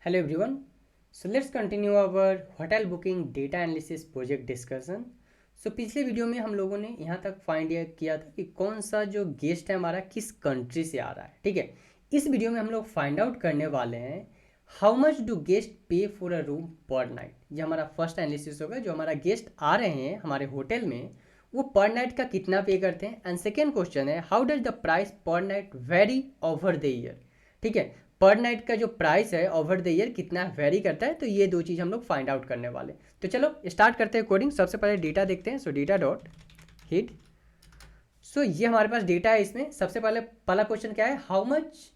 Hello everyone. So let's continue our hotel booking data analysis project discussion. So पिछले video में हम लोगों ने यहाँ तक फाइंड किया था कि कौन सा जो गेस्ट है हमारा किस कंट्री से आ रहा है। ठीक है, इस वीडियो में हम लोग फाइंड आउट करने वाले हैं हाउ मच डू गेस्ट पे फॉर अ रूम पर नाइट। ये हमारा फर्स्ट एनालिसिस होगा। जो हमारा गेस्ट आ रहे हैं हमारे होटल में वो पर नाइट का कितना पे करते हैं। एंड सेकेंड क्वेश्चन है हाउ डज द प्राइस पर night very over the year. ठीक है, पर नाइट का जो प्राइस है ओवर द ईयर कितना वेरी करता है। तो ये दो चीज़ हम लोग फाइंड आउट करने वाले। तो चलो स्टार्ट करते हैं कोडिंग। सबसे पहले डेटा देखते हैं। So data dot head. So ये हमारे पास डेटा है। इसमें सबसे पहला क्वेश्चन क्या है, हाउ मच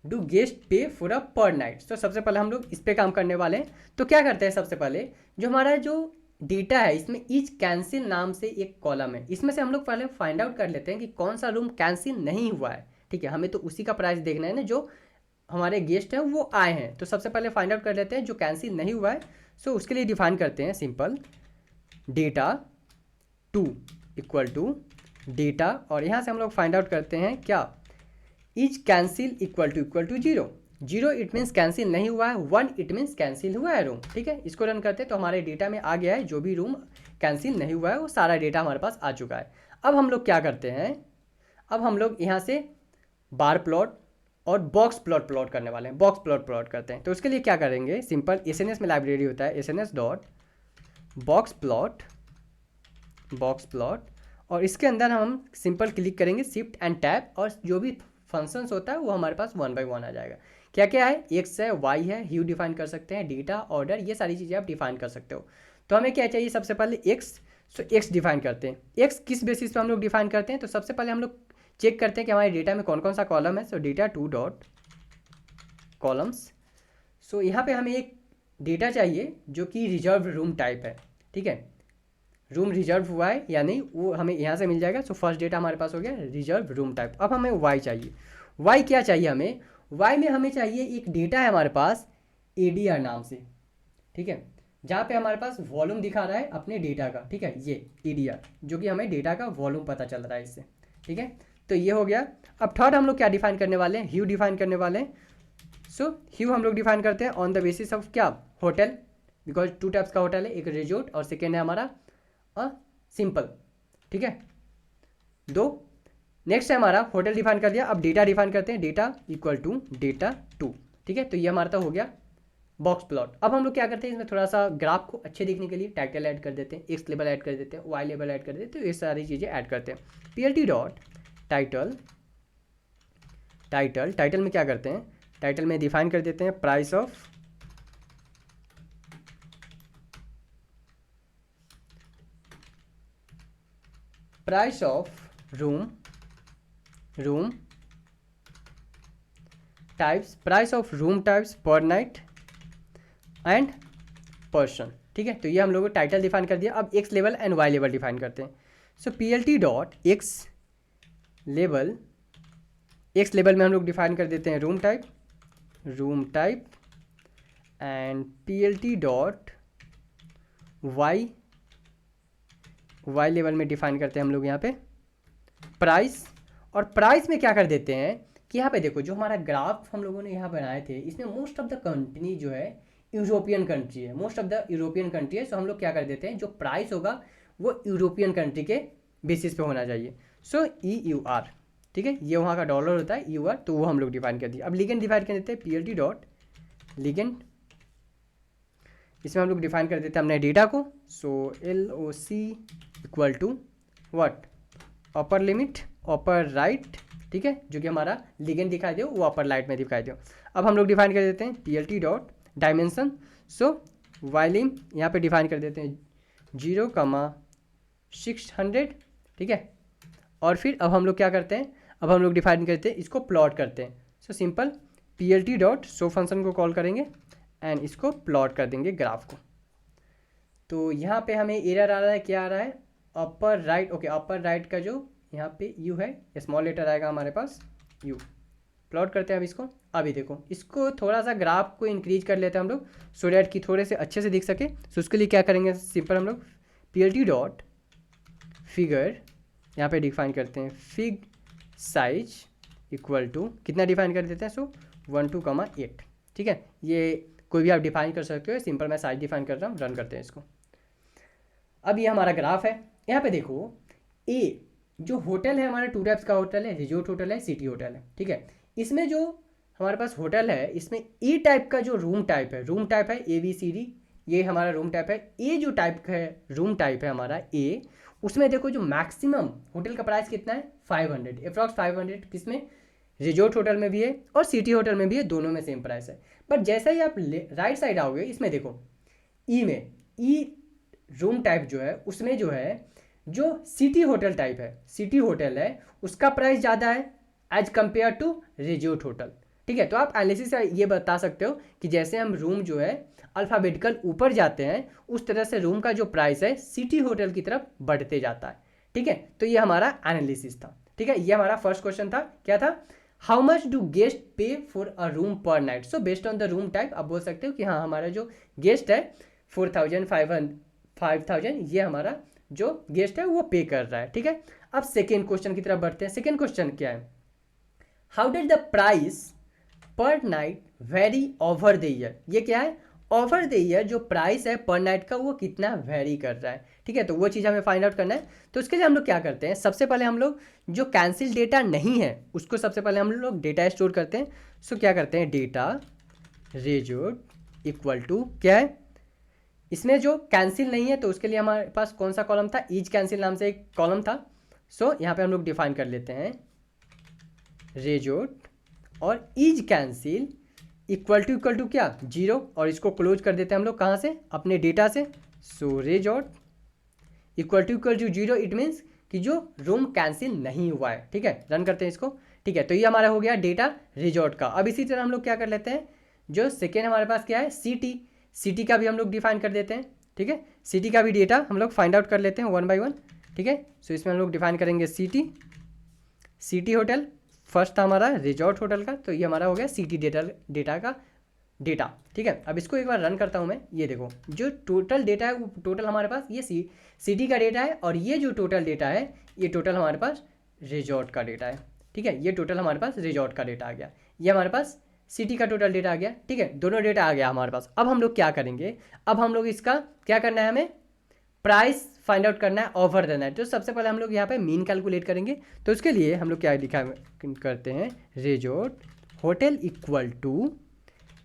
डू गेस्ट पे फॉर अ पर नाइट। तो सबसे पहले हम लोग इस पे काम करने वाले हैं। तो क्या करते हैं, सबसे पहले जो हमारा जो डेटा है इसमें ईच कैंसिल नाम से एक कॉलम है। इसमें से हम लोग पहले फाइंड आउट कर लेते हैं कि कौन सा रूम कैंसिल नहीं हुआ है। ठीक है, हमें तो उसी का प्राइस देखना है ना जो हमारे गेस्ट हैं वो आए हैं। तो सबसे पहले फाइंड आउट कर लेते हैं जो कैंसिल नहीं हुआ है। सो उसके लिए डिफाइन करते हैं simple data to equal to data, और यहाँ से हम लोग फाइंड आउट करते हैं क्या, is cancel equal to zero. Zero it means cancel नहीं हुआ है, वन इट मीन्स कैंसिल हुआ है रूम। ठीक है, इसको रन करते हैं तो हमारे डेटा में आ गया है जो भी रूम कैंसिल नहीं हुआ है वो सारा डेटा हमारे पास आ चुका है। अब हम लोग क्या करते हैं, अब हम लोग यहाँ से बार प्लॉट और बॉक्स प्लॉट करने वाले हैं। बॉक्स प्लॉट करते हैं तो उसके लिए क्या करेंगे, सिंपल एसएनएस में लाइब्रेरी होता है एसएनएस डॉट बॉक्स प्लॉट, और इसके अंदर हम सिंपल क्लिक करेंगे शिफ्ट एंड टैब, और जो भी फंक्शंस होता है वो हमारे पास वन बाय वन आ जाएगा। क्या क्या है, एक्स है, वाई है, ह्यू डिफाइन कर सकते हैं, डेटा ऑर्डर, ये सारी चीज़ें आप डिफाइन कर सकते हो। तो हमें क्या चाहिए, सबसे पहले एक्स। सो एक्स डिफाइन करते हैं। एक्स किस बेसिस पे हम लोग डिफाइन करते हैं, तो सबसे पहले हम लोग चेक करते हैं कि हमारे डेटा में कौन कौन सा कॉलम है। So data two dot columns. So यहाँ पे हमें एक डेटा चाहिए जो कि रिजर्व रूम टाइप है। ठीक है, रूम रिजर्व हुआ है या नहीं वो हमें यहाँ से मिल जाएगा। सो फर्स्ट डेटा हमारे पास हो गया रिजर्व रूम टाइप। अब हमें वाई चाहिए। वाई क्या चाहिए हमें, वाई में हमें चाहिए एक डेटा है हमारे पास एडीआर नाम से। ठीक है, जहाँ पे हमारे पास वॉल्यूम दिखा रहा है अपने डेटा का। ठीक है, ये एडीआर जो कि हमें डेटा का वॉल्यूम पता चल रहा है इससे। ठीक है, तो ये हो गया। अब थर्ड हम लोग क्या डिफाइन करने वाले हैं, ह्यू डिफाइन करने वाले हैं। सो ह्यू हम लोग डिफाइन करते हैं ऑन द बेसिस ऑफ क्या, होटल, बिकॉज टू टाइप्स का होटल है, एक रिजोर्ट और सेकेंड है हमारा सिंपल। ठीक है, दो। नेक्स्ट है हमारा होटल डिफाइन कर दिया। अब डेटा डिफाइन करते हैं, data equal to data two. ठीक है, तो ये हमारा तो हो गया बॉक्स प्लॉट। अब हम लोग क्या करते हैं, इसमें थोड़ा सा ग्राफ को अच्छे दिखने के लिए टाइटल ऐड कर देते हैं, एक्स लेवल ऐड कर देते हैं, वाई लेवल ऐड कर देते हैं। तो ये सारी चीज़ें ऐड करते हैं। पीएलटी डॉट टाइटल में क्या करते हैं, टाइटल में डिफाइन कर देते हैं price of room types, price of room types पर नाइट एंड पर्सन। ठीक है, तो ये हम लोगों को टाइटल डिफाइन कर दिया। अब X level and Y level define करते हैं। So PLT dot X level में हम लोग डिफाइन कर देते हैं room type and PLT dot Y level में डिफाइन करते हैं हम लोग यहाँ पे प्राइस। और प्राइस में क्या कर देते हैं कि यहाँ पे देखो जो हमारा ग्राफ हम लोगों ने यहाँ बनाए थे इसमें मोस्ट ऑफ द कंट्री जो है यूरोपियन कंट्री है, most of the European country है। सो हम लोग क्या कर देते हैं, जो प्राइस होगा वो यूरोपियन कंट्री के बेसिस पे होना चाहिए। सो EUR। ठीक है, ये वहाँ का डॉलर होता है EUR, तो वो हम लोग डिफाइन कर दिए। अब लीगेंड डिफाइन कर देते हैं पीएलटी डॉट लीगेंड। इसमें हम लोग डिफाइन कर देते हैं हमने डेटा को। So LOC equal to what, upper limit upper right. ठीक है, जो कि हमारा लीगेंड दिखाई दे वो अपर राइट में दिखाई दे। अब हम लोग डिफाइन कर देते हैं PLT dot dimension. So volume यहाँ पे डिफाइन कर देते हैं 0,600। ठीक है, और फिर अब हम लोग क्या करते हैं, अब हम लोग डिफाइन करते हैं इसको प्लॉट करते हैं। So simple PLT dot show function को कॉल करेंगे एंड इसको प्लॉट कर देंगे ग्राफ को। तो यहाँ पे हमें एरर आ रहा है, क्या आ रहा है, upper right. Okay, upper right का जो यहाँ पे यू है स्मॉल लेटर आएगा हमारे पास यू। प्लॉट करते हैं अब इसको। अभी देखो इसको थोड़ा सा ग्राफ को इंक्रीज कर लेते हैं हम लोग सो डैट कि थोड़े से अच्छे से दिख सके। सो उसके लिए क्या करेंगे, सिंपल हम लोग पीएलटी डॉट फिगर यहाँ पे डिफाइन करते हैं फिग साइज इक्वल टू कितना डिफाइन कर देते हैं, सो 12,8। ठीक है, ये कोई भी आप डिफाइन कर सकते हो, सिंपल मैं साइज डिफाइन कर रहा हूँ, रन करते हैं इसको। अब ये हमारा ग्राफ है, यहाँ पे देखो ए जो होटल है हमारा, टू टाइप्स का होटल है, रिजोर्ट होटल है, सिटी होटल है, ठीक है। इसमें जो हमारे पास होटल है, इसमें ए टाइप का जो रूम टाइप है, रूम टाइप है ABCD, ये हमारा रूम टाइप है। ए जो टाइप का है रूम टाइप है हमारा ए, उसमें देखो जो मैक्सिमम होटल का प्राइस कितना है 500, अप्रॉक्स 500, किसमें, रिजोर्ट होटल में भी है और सिटी होटल में भी है, दोनों में सेम प्राइस है। बट जैसा ही आप राइट साइड आओगे, इसमें देखो ई में, ई रूम टाइप जो है उसमें जो है, जो सिटी होटल टाइप है, सिटी होटल है, उसका प्राइस ज़्यादा है as compare to resort hotel, ठीक है। तो आप एनालिसिस से ये बता सकते हो कि जैसे हम रूम जो है अल्फ़ाबेटिकल ऊपर जाते हैं, उस तरह से रूम का जो प्राइस है सिटी होटल की तरफ बढ़ते जाता है, ठीक है। तो ये हमारा एनालिसिस था, ठीक है। ये हमारा फर्स्ट क्वेश्चन था, क्या था, हाउ मच डू गेस्ट पे फॉर अ रूम पर night. So based on the room type आप बोल सकते हो कि हाँ हमारा जो गेस्ट है 4000 5000 ये हमारा जो गेस्ट है वो पे कर रहा है, ठीक है। अब सेकेंड क्वेश्चन की तरफ बढ़ते हैं। सेकेंड क्वेश्चन क्या है, हाउ डज द प्राइस पर night very over the year. ये क्या है, ओवर द ईयर जो प्राइस है पर नाइट का वो कितना वेरी कर रहा है, ठीक है। तो वो चीज़ हमें फाइंड आउट करना है। तो उसके लिए हम लोग क्या करते हैं, सबसे पहले हम लोग जो कैंसिल डेटा नहीं है उसको सबसे पहले हम लोग डेटा स्टोर करते हैं। सो क्या करते हैं, डेटा रिजोर्ट इक्वल टू क्या है, इसमें जो कैंसिल नहीं है तो उसके लिए हमारे पास कौन सा कॉलम था, ईज कैंसिल नाम से एक कॉलम था। सो यहाँ पे हम लोग डिफाइन कर लेते हैं रिजोर्ट और ईज कैंसिल इक्वल टू क्या, 0, और इसको क्लोज कर देते हैं हम लोग कहाँ से, अपने डेटा से। So resort equal to 0, it means कि जो रूम कैंसिल नहीं हुआ है, ठीक है। रन करते हैं इसको, ठीक है। तो ये हमारा हो गया डेटा रिजोर्ट का। अब इसी तरह हम लोग क्या कर लेते हैं, जो सेकेंड हमारे पास क्या है, सिटी का भी हम लोग डिफाइन कर देते हैं, ठीक है। सिटी का भी डेटा हम लोग फाइंड आउट कर लेते हैं 1 by 1, ठीक है। सो इसमें हम लोग डिफाइन करेंगे सिटी होटल, फर्स्ट था हमारा रिजॉर्ट होटल का, तो ये हमारा हो गया सिटी डेटा का डेटा, ठीक है। अब इसको एक बार रन करता हूँ मैं, ये देखो जो टोटल डेटा है वो टोटल हमारे पास ये सिटी का डेटा है, और ये जो टोटल डेटा है ये टोटल हमारे पास रिजॉर्ट का डेटा है, ठीक है। ये टोटल हमारे पास रिजॉर्ट का डेटा आ गया, ये हमारे पास सिटी का टोटल डेटा आ गया, ठीक है। दोनों डेटा आ गया हमारे पास। अब हम लोग क्या करेंगे, अब हम लोग इसका क्या करना है, हमें प्राइस फाइंड आउट करना है ओवर द नाइट। तो सबसे पहले हम लोग यहाँ पे मीन कैलकुलेट करेंगे। तो उसके लिए हम लोग क्या लिखा करते हैं, resort hotel equal to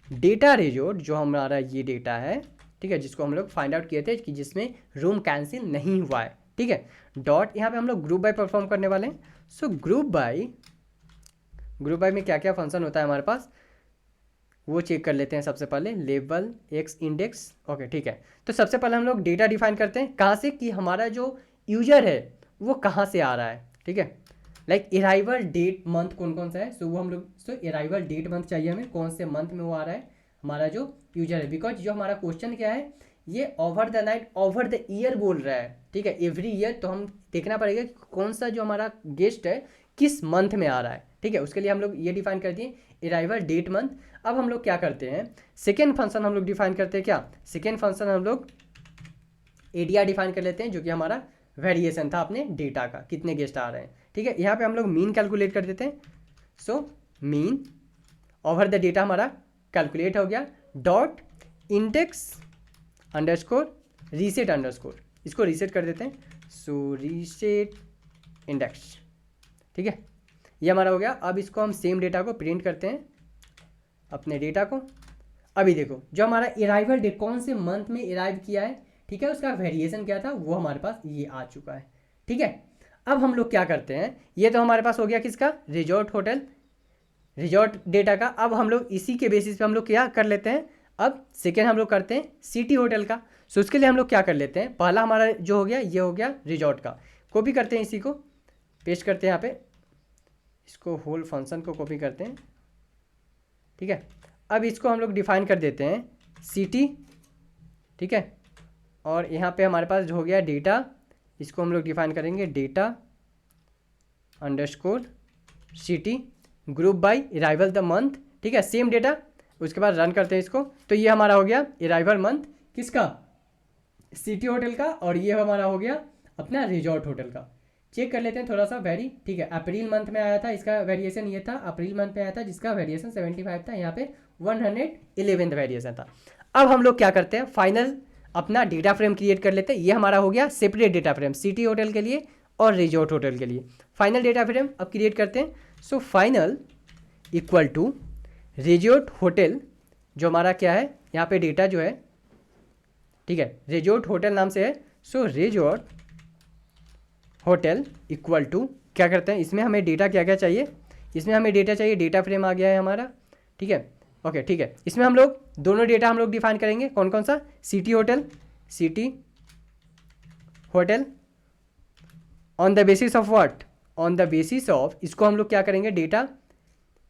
data resort, जो हमारा ये डेटा है, ठीक है, जिसको हम लोग फाइंड आउट किए थे कि जिसमें रूम कैंसिल नहीं हुआ है, ठीक है। डॉट यहाँ पे हम लोग ग्रुप बाय परफॉर्म करने वाले हैं। सो ग्रुप बाय में क्या क्या फंक्शन होता है हमारे पास वो चेक कर लेते हैं सबसे पहले, लेवल एक्स इंडेक्स, ओके, ठीक है। तो सबसे पहले हम लोग डेटा डिफाइन करते हैं, कहाँ से, कि हमारा जो यूजर है वो कहाँ से आ रहा है, ठीक है। लाइक अराइवल डेट मंथ कौन कौन सा है, सो वो हम लोग, सो अराइवल डेट मंथ चाहिए हमें, कौन से मंथ में वो आ रहा है हमारा जो यूजर है। बिकॉज जो हमारा क्वेश्चन क्या है, ये over the night over the year बोल रहा है, ठीक है, एवरी ईयर। तो हम देखना पड़ेगा कि कौन सा जो हमारा गेस्ट है किस मंथ में आ रहा है, ठीक है। उसके लिए हम लोग ये डिफाइन कर दिए अराइवल डेट मंथ। अब हम लोग क्या करते हैं, सेकेंड फंक्शन हम लोग डिफाइन करते हैं, क्या, सेकेंड फंक्शन हम लोग एडीआर डिफाइन कर लेते हैं, जो कि हमारा वेरिएशन था अपने डेटा का, कितने गेस्ट आ रहे हैं, ठीक है। यहाँ पे हम लोग मीन कैलकुलेट कर देते हैं। So mean over the data हमारा कैलकुलेट हो गया, dot index underscore reset underscore, इसको रीसेट कर देते हैं। सो रीसेट इंडेक्स, ठीक है, ये हमारा हो गया। अब इसको हम सेम डेटा को प्रिंट करते हैं अपने डेटा को। अभी देखो जो हमारा अराइवल डेट कौन से मंथ में अराइव किया है, ठीक है, उसका वेरिएशन क्या था वो हमारे पास ये आ चुका है, ठीक है। अब हम लोग क्या करते हैं, ये तो हमारे पास हो गया किसका, रिजॉर्ट होटल रिजॉर्ट डेटा का। अब हम लोग इसी के बेसिस पे हम लोग क्या कर लेते हैं, अब सेकेंड हम लोग करते हैं सिटी होटल का। सो उसके लिए हम लोग क्या कर लेते हैं, पहला हमारा जो हो गया ये हो गया रिजॉर्ट का, कॉपी करते हैं, इसी को पेस्ट करते हैं यहाँ पे, इसको होल फंक्शन को कॉपी करते हैं, ठीक है। अब इसको हम लोग डिफाइन कर देते हैं सिटी, ठीक है, और यहाँ पे हमारे पास जो हो गया डेटा, इसको हम लोग डिफाइन करेंगे data underscore city group by arrival the month, ठीक है, सेम डेटा। उसके बाद रन करते हैं इसको, तो ये हमारा हो गया अराइवल मंथ किसका, सिटी होटल का, और ये हमारा हो गया अपना रिजॉर्ट होटल का। चेक कर लेते हैं थोड़ा सा वेरी, ठीक है, अप्रैल मंथ में आया था, इसका वेरिएशन ये था, अप्रैल मंथ में आया था जिसका वेरिएशन 75 था, यहाँ पे 111th वेरिएशन था। अब हम लोग क्या करते हैं, फाइनल अपना डेटा फ्रेम क्रिएट कर लेते हैं। ये हमारा हो गया separate data frame city hotel के लिए और रिजॉर्ट होटल के लिए। फाइनल डेटा फ्रेम अब क्रिएट करते हैं। So final equal to resort hotel, जो हमारा क्या है यहाँ पे डेटा जो है, ठीक है, रिजॉर्ट होटल नाम से है। सो रिजॉर्ट होटल इक्वल टू क्या करते हैं, इसमें हमें डेटा क्या क्या चाहिए, इसमें हमें डेटा चाहिए, डेटा फ्रेम आ गया है हमारा, ठीक है, ओके ठीक है। इसमें हम लोग दोनों डेटा हम लोग डिफाइन करेंगे, कौन कौन सा, city hotel on the basis of what, on the basis of, इसको हम लोग क्या करेंगे, डेटा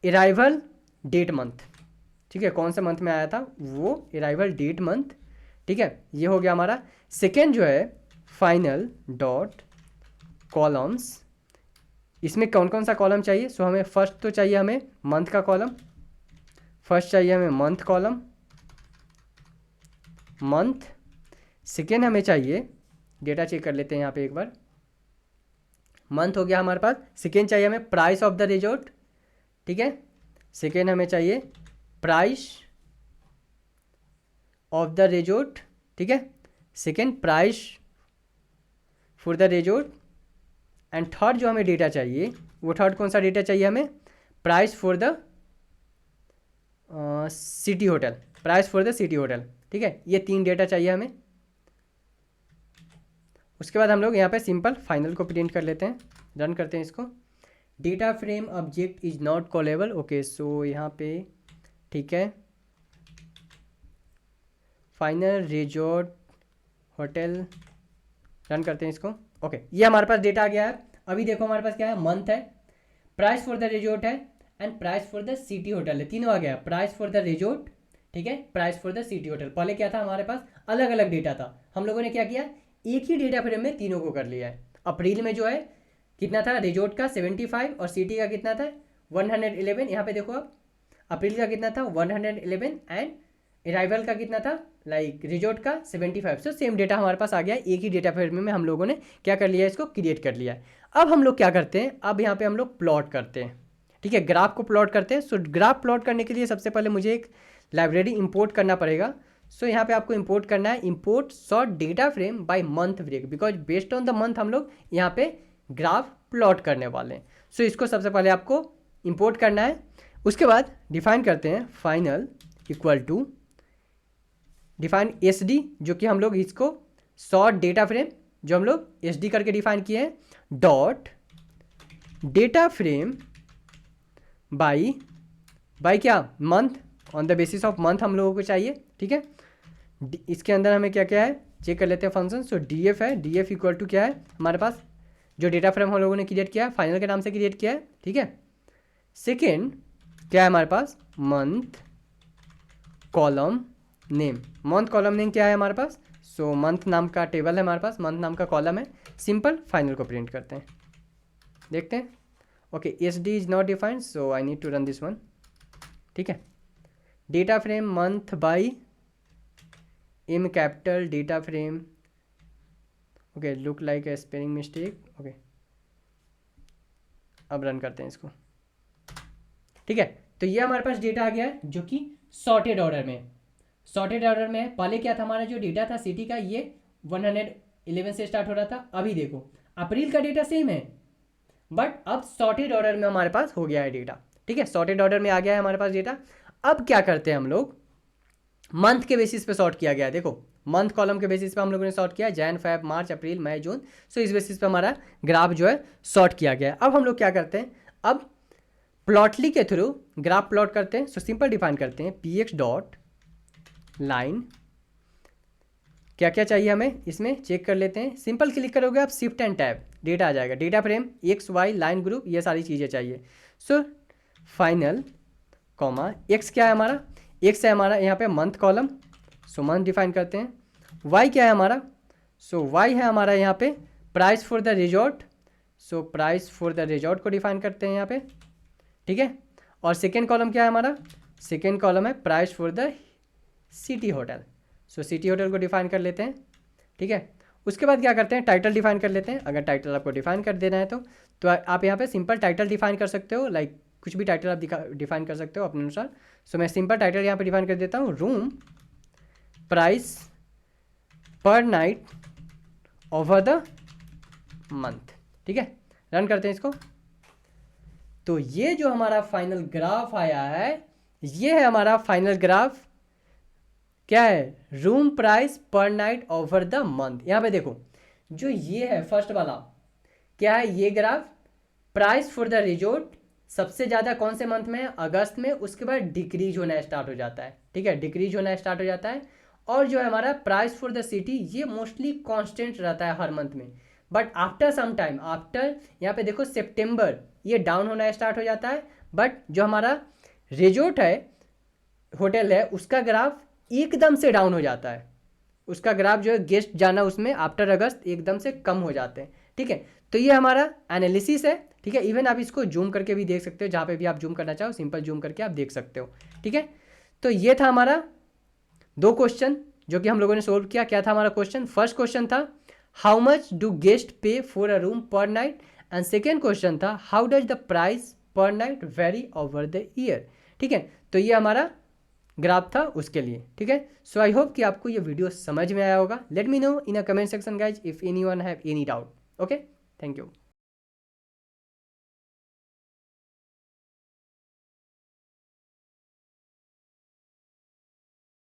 अराइवल डेट मंथ, ठीक है, कौन से मंथ में आया था वो अराइवल डेट मंथ, ठीक है, ये हो गया हमारा। सेकेंड जो है फाइनल डॉट कॉलम्स, इसमें कौन कौन सा कॉलम चाहिए, सो हमें फर्स्ट तो चाहिए हमें मंथ का कॉलम, फर्स्ट चाहिए हमें मंथ कॉलम, मंथ। सेकेंड हमें चाहिए, डेटा चेक कर लेते हैं यहाँ पे एक बार, मंथ हो गया हमारे पास। सेकेंड चाहिए हमें प्राइस ऑफ द रिजॉर्ट, ठीक है, सेकेंड हमें चाहिए प्राइस ऑफ द रिजॉर्ट, ठीक है, second price for the resort. And third जो हमें डेटा चाहिए, वो थर्ड कौन सा डेटा चाहिए हमें, price for the city hotel, price for the city hotel, ठीक है, ये तीन डेटा चाहिए हमें। उसके बाद हम लोग यहाँ पे सिंपल फाइनल को प्रिंट कर लेते हैं, रन करते हैं इसको। Data frame object is not callable, okay, so यहाँ पे ठीक है, फाइनल रिजॉर्ट होटल, रन करते हैं इसको, ओके, ये हमारे पास डेटा आ गया है। अभी देखो हमारे पास क्या है, मंथ है, प्राइस फॉर द रिजॉर्ट है and price for the city hotel है, तीनों आ गया, प्राइस फॉर द रिजॉर्ट, ठीक है, price for the city hotel. पहले क्या था हमारे पास, अलग अलग डेटा था, हम लोगों ने क्या किया, एक ही डेटा फ्रेम में तीनों को कर लिया है। अप्रैल में जो है कितना था रिजॉर्ट का 75 और सिटी का कितना था 111, यहाँ पे देखो आप, अप्रैल का कितना था 111 एंड अराइवल का कितना था लाइक रिजॉर्ट का 75। सो सेम डेटा हमारे पास आ गया, एक ही डेटा फ्रेम में हम लोगों ने क्या कर लिया है, इसको क्रिएट कर लिया है। अब हम लोग क्या करते हैं, अब यहाँ पे हम लोग प्लॉट करते हैं, ठीक है, ग्राफ को प्लॉट करते हैं। सो ग्राफ प्लॉट करने के लिए सबसे पहले मुझे एक लाइब्रेरी इंपोर्ट करना पड़ेगा। सो यहाँ पे आपको इंपोर्ट करना है, import sort data frame by month break, because based on the month हम लोग यहाँ पे ग्राफ प्लॉट करने वाले हैं। सो इसको सबसे पहले आपको इंपोर्ट करना है। उसके बाद डिफाइन करते हैं final equal to define S D, जो कि हम लोग इसको सॉर्ट डेटा फ्रेम जो हम लोग एस डी करके डिफाइन किए हैं, डॉट डेटा फ्रेम बाई क्या month, on the basis of month हम लोगों को चाहिए, ठीक है। इसके अंदर हमें क्या क्या है चेक कर लेते हैं फंक्शन। सो डी एफ है, डी एफ इक्वल टू क्या है हमारे पास, जो डेटा फ्रेम हम लोगों ने क्रिएट किया है फाइनल के नाम से क्रिएट किया है, ठीक है। सेकेंड क्या है हमारे पास, month column name, month column name क्या है हमारे पास, सो मंथ नाम का टेबल है हमारे पास, मंथ नाम का कॉलम है। सिंपल फाइनल को प्रिंट करते हैं, देखते हैं, okay, S D is not defined, so I need to run this one, ठीक है। Data frame month by M capital data frame, okay, look like a spelling mistake, okay, अब run करते हैं इसको, ठीक है। तो ये हमारे पास डेटा आ गया है जो कि सॉर्टेड ऑर्डर में, सॉर्टेड ऑर्डर में है। पहले क्या था हमारा जो डेटा था सिटी का, ये 111 से स्टार्ट हो रहा था। अभी देखो अप्रैल का डेटा सेम है, बट अब सॉर्टेड ऑर्डर में हमारे पास हो गया है डेटा, ठीक है, सॉर्टेड ऑर्डर में आ गया है हमारे पास डेटा। अब क्या करते हैं हम लोग, मंथ के बेसिस पे सॉर्ट किया गया है, देखो मंथ कॉलम के बेसिस पे हम लोगों ने सॉर्ट किया, जैन फेब मार्च अप्रैल मई जून। सो इस बेसिस पे हमारा ग्राफ जो है सॉर्ट किया गया है। अब हम लोग क्या करते हैं, अब प्लॉटली के थ्रू ग्राफ प्लॉट करते हैं। सो सिंपल डिफाइन करते हैं पी एक्स डॉट लाइन, क्या क्या चाहिए हमें इसमें चेक कर लेते हैं। सिंपल क्लिक करोगे आप शिफ्ट एंड टैब, डेटा आ जाएगा, data frame X Y line group, ये सारी चीज़ें चाहिए। सो फाइनल कॉमा एक्स क्या है हमारा, एक्स है हमारा यहाँ पे मंथ कॉलम, सो मंथ डिफाइन करते हैं। वाई क्या है हमारा, सो वाई है हमारा यहाँ पे price for the resort, so price for the resort को डिफाइन करते हैं यहाँ पे, ठीक है। और सेकेंड कॉलम क्या है हमारा, सेकेंड कॉलम है price for the city hotel, so city hotel को डिफाइन कर लेते हैं, ठीक है। उसके बाद क्या करते हैं, टाइटल डिफाइन कर लेते हैं। अगर टाइटल आपको डिफाइन कर देना है तो आप यहाँ पे सिंपल टाइटल डिफाइन कर सकते हो, लाइक कुछ भी टाइटल आप डिफाइन कर सकते हो अपने अनुसार। सो मैं सिंपल टाइटल यहाँ पे डिफाइन कर देता हूँ, रूम प्राइस पर नाइट ओवर द मंथ। ठीक है, रन करते हैं इसको। तो ये जो हमारा फाइनल ग्राफ आया है, ये है हमारा फाइनल ग्राफ। क्या है? रूम प्राइस पर नाइट ओवर द मंथ। यहाँ पे देखो जो ये है फर्स्ट वाला, क्या है ये graph? Price for the resort सबसे ज़्यादा कौन से मंथ में है? अगस्त में। उसके बाद डिक्रीज होना स्टार्ट हो जाता है। ठीक है, डिक्रीज होना स्टार्ट हो जाता है। और जो है हमारा प्राइस फॉर द सिटी, ये मोस्टली कांस्टेंट रहता है हर मंथ में। But after some time, after यहाँ पे देखो सितंबर, ये डाउन होना स्टार्ट हो जाता है। बट जो हमारा रिजोर्ट है, होटल है, उसका ग्राफ एकदम से डाउन हो जाता है। उसका ग्राफ जो है गेस्ट जाना उसमें आफ्टर अगस्त एकदम से कम हो जाते हैं। ठीक है, तो ये हमारा एनालिसिस है। ठीक है, इवन आप इसको जूम करके भी देख सकते हो, जहाँ पे भी आप जूम करना चाहो सिंपल जूम करके आप देख सकते हो। ठीक है, तो ये था हमारा 2 क्वेश्चन जो कि हम लोगों ने सोल्व किया। क्या था हमारा क्वेश्चन? फर्स्ट क्वेश्चन था हाउ मच डू गेस्ट पे फॉर अ रूम पर नाइट, एंड सेकेंड क्वेश्चन था हाउ डज द प्राइस पर night very over the year. ठीक है, तो ये हमारा ग्राफ था उसके लिए। ठीक है, सो आई होप कि आपको ये वीडियो समझ में आया होगा। Let me know in a comment section guys if anyone have any doubt. Okay, thank you.